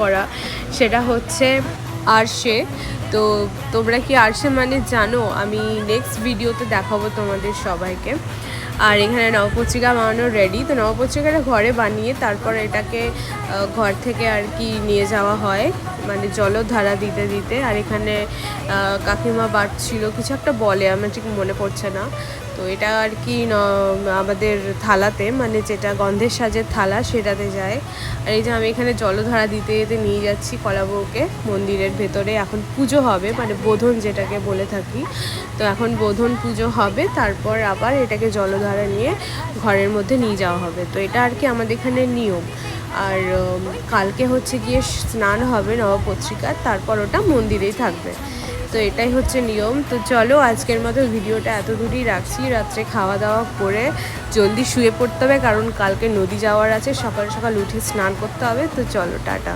করা, সেটা হচ্ছে আরশে। তো তোমরা কি আরশে মানে জানো? আমি নেক্সট ভিডিওতে দেখাবো তোমাদের সবাইকে। আর এখানে নবপত্রিকা বানানো রেডি। তো নবপত্রিকাটা ঘরে বানিয়ে তারপর এটাকে ঘর থেকে আর কি নিয়ে যাওয়া হয়, মানে জলধারা দিতে দিতে। আর এখানে কাকিমা বাটছিল, কিছু একটা বলে, আমার ঠিক মনে পড়ছে না। তো এটা আর কি আমাদের থালাতে, মানে যেটা গন্ধের সাজের থালা, সেটাতে যায়। আর এই যে আমি এখানে জলধারা দিতে দিতে নিয়ে যাচ্ছি কলাবউকে মন্দিরের ভেতরে। এখন পুজো হবে, মানে বোধন যেটাকে বলে থাকি। তো এখন বোধন পুজো হবে, তারপর আবার এটাকে জলধারা নিয়ে ঘরের মধ্যে নিয়ে যাওয়া হবে। তো এটা আর কি আমাদের এখানে নিয়ম। আর কালকে হচ্ছে গিয়ে স্নান হবে নবপত্রিকার, তারপর ওটা মন্দিরেই থাকবে। তো এটাই হচ্ছে নিয়ম। তো চলো আজকের মতো ভিডিওটা এত দূরই রাখছি। রাত্রে খাওয়া দাওয়া করে জলদি শুয়ে পড়তে হবে, কারণ কালকে নদী যাওয়ার আছে, সকাল সকাল উঠে স্নান করতে হবে। তো চলো, টাটা।